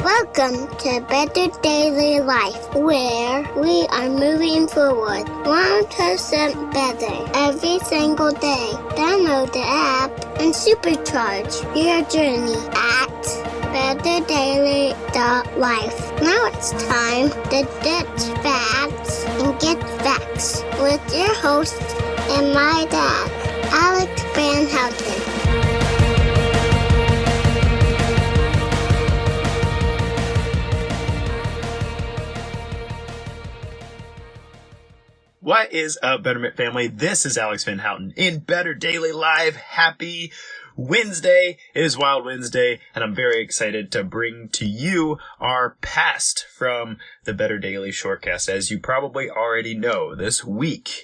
Welcome to Better Daily Life, where we are moving forward 1% better every single day. Download the app and supercharge your journey at betterdaily.life. Now it's time to ditch facts and get facts with your host and my dad, Alex Van Houten. What is up, Betterment family? This is Alex Van Houten in Better Daily Live. Happy Wednesday. It is Wild Wednesday, and I'm very excited to bring to you our past from the Better Daily Shortcast. As you probably already know, this week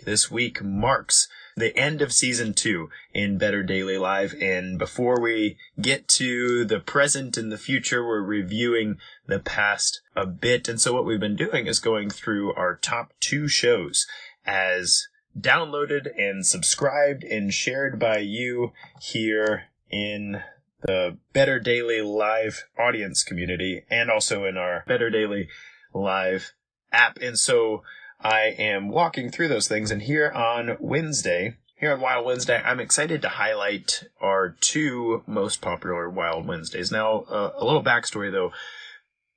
marks the end of Season 2 in Better Daily Live, and before we get to the present and the future, we're reviewing the past a bit. And so what we've been doing is going through our top 2 shows as downloaded and subscribed and shared by you here in the Better Daily Live audience community and also in our Better Daily Live app. And so I am walking through those things, and here on Wild Wednesday, I'm excited to highlight our 2 most popular Wild Wednesdays. Now, a little backstory though.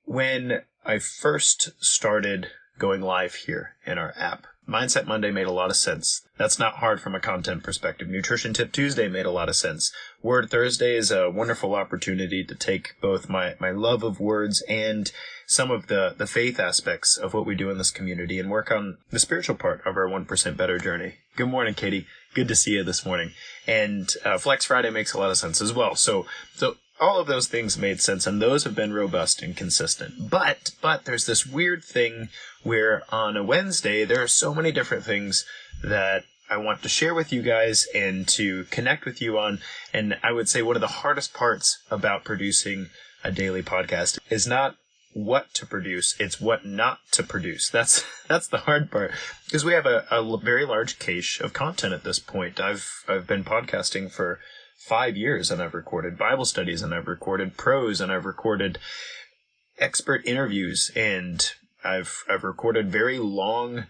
When I first started going live here in our app, Mindset Monday made a lot of sense. That's not hard from a content perspective. Nutrition Tip Tuesday made a lot of sense. Word Thursday is a wonderful opportunity to take both my love of words and some of the faith aspects of what we do in this community and work on the spiritual part of our 1% Better journey. Good morning, Katie. Good to see you this morning. And Flex Friday makes a lot of sense as well. So all of those things made sense, and those have been robust and consistent. But there's this weird thing where on a Wednesday, there are so many different things that I want to share with you guys and to connect with you on. And I would say one of the hardest parts about producing a daily podcast is not what to produce, it's what not to produce. That's the hard part, because we have a very large cache of content at this point. I've been podcasting for 5 years, and I've recorded Bible studies, and I've recorded prose, and I've recorded expert interviews, and I've recorded very long,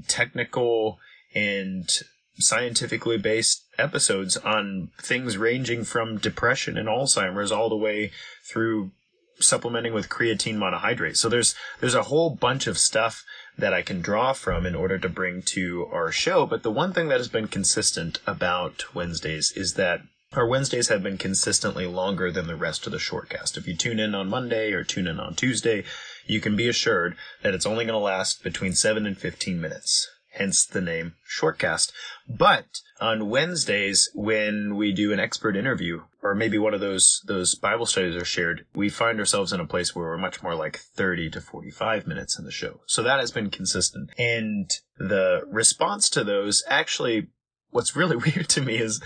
technical, and scientifically based episodes on things ranging from depression and Alzheimer's all the way through supplementing with creatine monohydrate. So there's a whole bunch of stuff that I can draw from in order to bring to our show. But the one thing that has been consistent about Wednesdays is that our Wednesdays have been consistently longer than the rest of the shortcast. If you tune in on Monday or tune in on Tuesday, you can be assured that it's only going to last between 7 and 15 minutes. Hence the name Shortcast. But on Wednesdays, when we do an expert interview, or maybe one of those Bible studies are shared, we find ourselves in a place where we're much more like 30 to 45 minutes in the show. So that has been consistent. And the response to those, actually, what's really weird to me is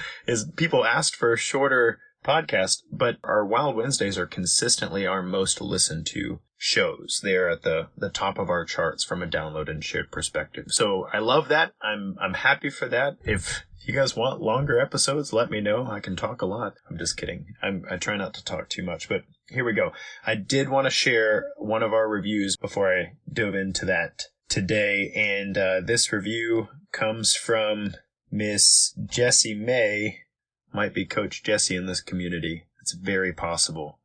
people asked for a shorter podcast, but our Wild Wednesdays are consistently our most listened to shows. They are at the top of our charts from a download and shared perspective. So I love that. I'm happy for that. If you guys want longer episodes, let me know. I can talk a lot. I'm just kidding. I try not to talk too much, but here we go. I did want to share one of our reviews before I dove into that today. And this review comes from Miss Jessie May. Might be Coach Jessie in this community. It's very possible.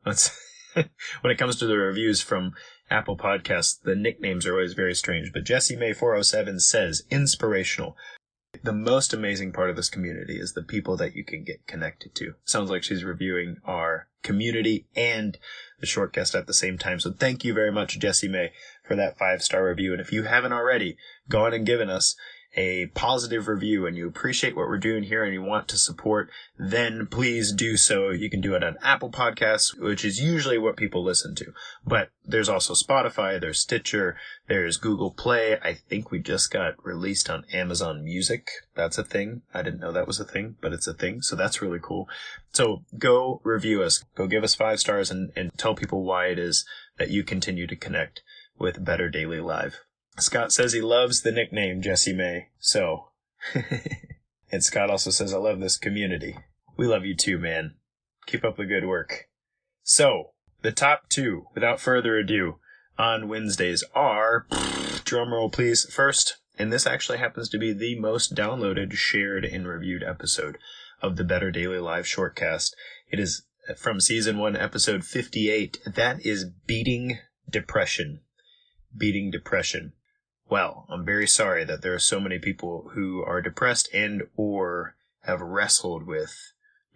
When it comes to the reviews from Apple Podcasts, the nicknames are always very strange. But Jessie May 407 says, inspirational. The most amazing part of this community is the people that you can get connected to. Sounds like she's reviewing our community and the shortcast at the same time. So thank you very much, Jessie May, for that 5-star review. And if you haven't already gone and given us a positive review and you appreciate what we're doing here and you want to support, then please do so. You can do it on Apple Podcasts, which is usually what people listen to. But there's also Spotify, there's Stitcher, there's Google Play. I think we just got released on Amazon Music. That's a thing. I didn't know that was a thing, but it's a thing. So that's really cool. So go review us. Go give us 5 stars and tell people why it is that you continue to connect with Better Daily Live. Scott says he loves the nickname Jessie May, so. And Scott also says, I love this community. We love you too, man. Keep up the good work. So, the top two, without further ado, on Wednesdays are, drumroll please, first, and this actually happens to be the most downloaded, shared, and reviewed episode of the Better Daily Live shortcast. It is from Season 1, Episode 58. That is Beating Depression. Beating Depression. Well, I'm very sorry that there are so many people who are depressed and or have wrestled with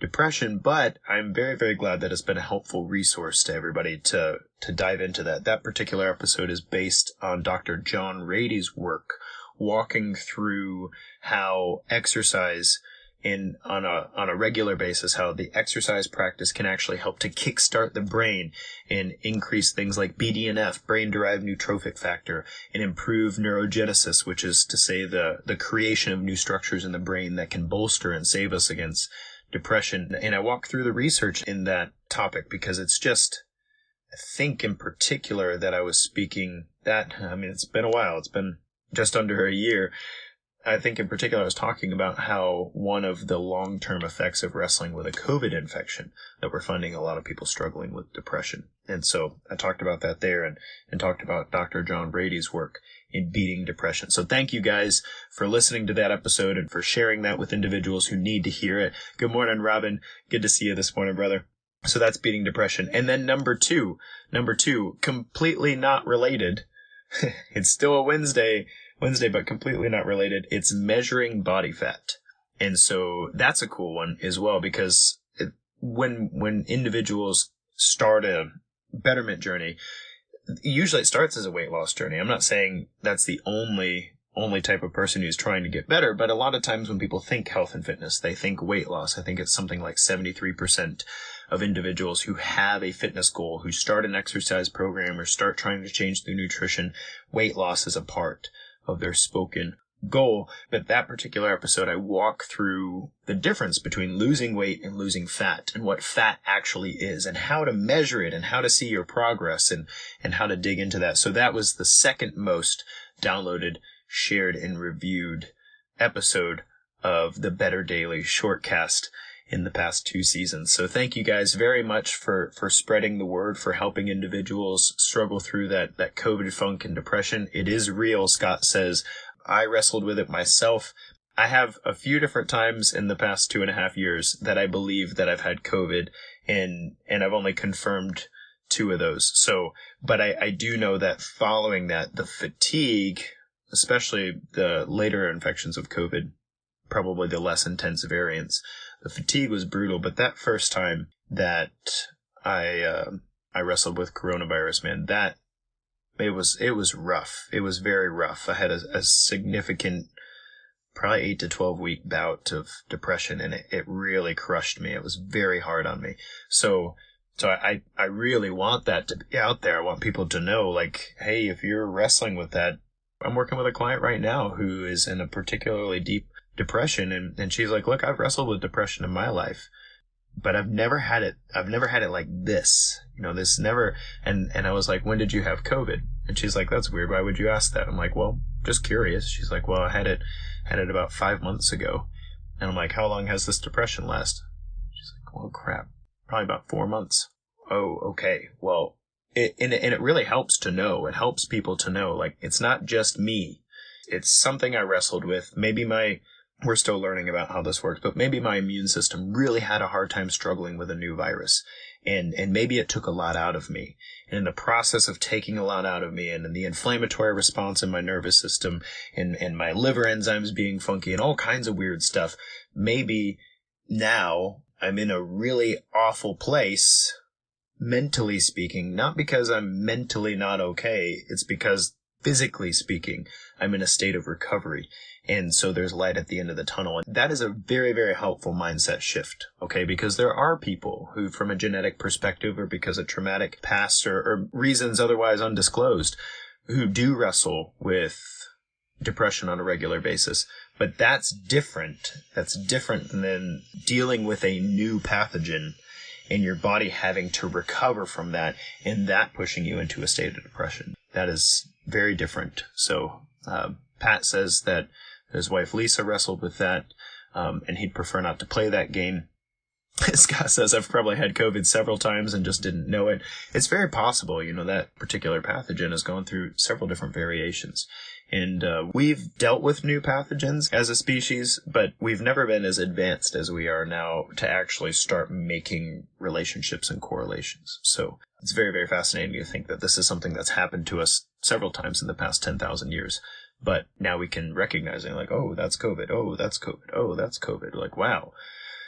depression, but I'm very, very glad that it's been a helpful resource to everybody to dive into that. That particular episode is based on Dr. John Rady's work, walking through how exercise on a regular basis, how the exercise practice can actually help to kickstart the brain and increase things like BDNF, brain-derived neurotrophic factor, and improve neurogenesis, which is to say the creation of new structures in the brain that can bolster and save us against depression. And I walk through the research in that topic because it's just, I think in particular that I was speaking that, it's been a while, it's been just under a year. I think in particular I was talking about how one of the long-term effects of wrestling with a COVID infection that we're finding a lot of people struggling with depression. And so I talked about that there and talked about Dr. John Brady's work in beating depression. So thank you guys for listening to that episode and for sharing that with individuals who need to hear it. Good morning, Robin. Good to see you this morning, brother. So that's beating depression. And then number two, completely not related. It's still a Wednesday, but completely not related. It's measuring body fat. And so that's a cool one as well, because when individuals start a betterment journey, usually it starts as a weight loss journey. I'm not saying that's the only type of person who's trying to get better, but a lot of times when people think health and fitness, they think weight loss. I think it's something like 73% of individuals who have a fitness goal, who start an exercise program or start trying to change their nutrition, weight loss is a part of their spoken goal. But that particular episode, I walk through the difference between losing weight and losing fat and what fat actually is and how to measure it and how to see your progress and how to dig into that. So that was the second most downloaded, shared, and reviewed episode of the Better Daily shortcast in the past 2 seasons. So thank you guys very much for spreading the word, for helping individuals struggle through that COVID funk and depression. It is real, Scott says. I wrestled with it myself. I have a few different times in the past 2.5 years that I believe that I've had COVID, and I've only confirmed 2 of those. So, but I do know that following that, the fatigue, especially the later infections of COVID, probably the less intense variants, the fatigue was brutal. But that first time that I wrestled with coronavirus, man, it was rough. It was very rough. I had a significant, probably 8 to 12 week bout of depression, and it really crushed me. It was very hard on me. So I really want that to be out there. I want people to know, like, hey, if you're wrestling with that, I'm working with a client right now who is in a particularly deep depression, and she's like, look, I've wrestled with depression in my life, but I've never had it like this, this never. And I was like, when did you have COVID? And she's like, that's weird. Why would you ask that? I'm like, well, just curious. She's like, well, I had it about 5 months ago. And I'm like, how long has this depression last? She's like, well, crap, probably about 4 months. Oh, okay. Well, it really helps to know. It helps people to know, like, it's not just me. It's something I wrestled with. We're still learning about how this works, but maybe my immune system really had a hard time struggling with a new virus. And maybe it took a lot out of me. And in the process of taking a lot out of me, and in the inflammatory response in my nervous system, and my liver enzymes being funky, and all kinds of weird stuff, maybe now I'm in a really awful place, mentally speaking, not because I'm mentally not okay. It's because physically speaking, I'm in a state of recovery. And so there's light at the end of the tunnel. And that is a very, very helpful mindset shift, okay? Because there are people who, from a genetic perspective or because of traumatic past or reasons otherwise undisclosed, who do wrestle with depression on a regular basis. But that's different. That's different than dealing with a new pathogen and your body having to recover from that and that pushing you into a state of depression. That is very different. So Pat says that his wife Lisa wrestled with that, and he'd prefer not to play that game. Scott says, I've probably had COVID several times and just didn't know it. It's very possible, that particular pathogen has gone through several different variations. And we've dealt with new pathogens as a species, but we've never been as advanced as we are now to actually start making relationships and correlations. So it's very, very fascinating to think that this is something that's happened to us several times in the past 10,000 years. But now we can recognize it like, oh, that's COVID. Oh, that's COVID. Oh, that's COVID. Like, wow.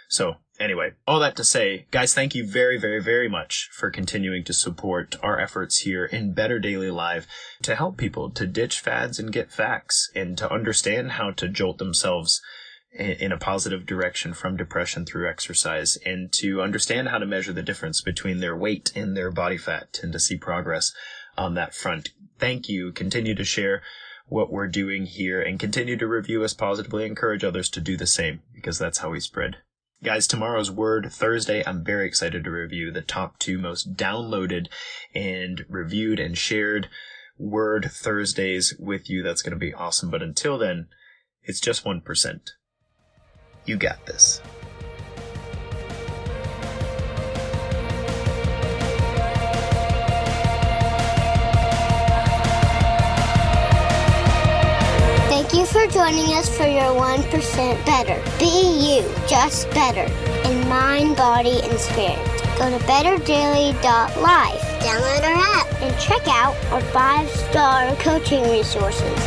So anyway, all that to say, guys, thank you very, very, very much for continuing to support our efforts here in Better Daily Live to help people to ditch fads and get facts and to understand how to jolt themselves in a positive direction from depression through exercise and to understand how to measure the difference between their weight and their body fat and to see progress on that front. Thank you. Continue to share what we're doing here and continue to review us positively. Encourage others to do the same because that's how we spread. Guys, tomorrow's Word Thursday, I'm very excited to review the top 2 most downloaded and reviewed and shared Word Thursdays with you. That's going to be awesome. But until then, it's just 1%. You got this. Thank you for joining us for your 1% better. Be you, just better, in mind, body, and spirit. Go to betterdaily.life, download our app, and check out our 5-star coaching resources.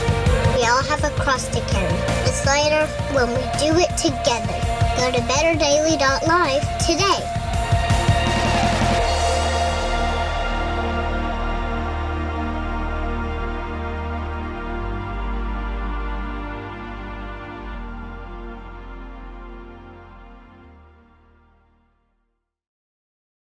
We all have a cross to carry. It's lighter when we do it together. Go to betterdaily.life today.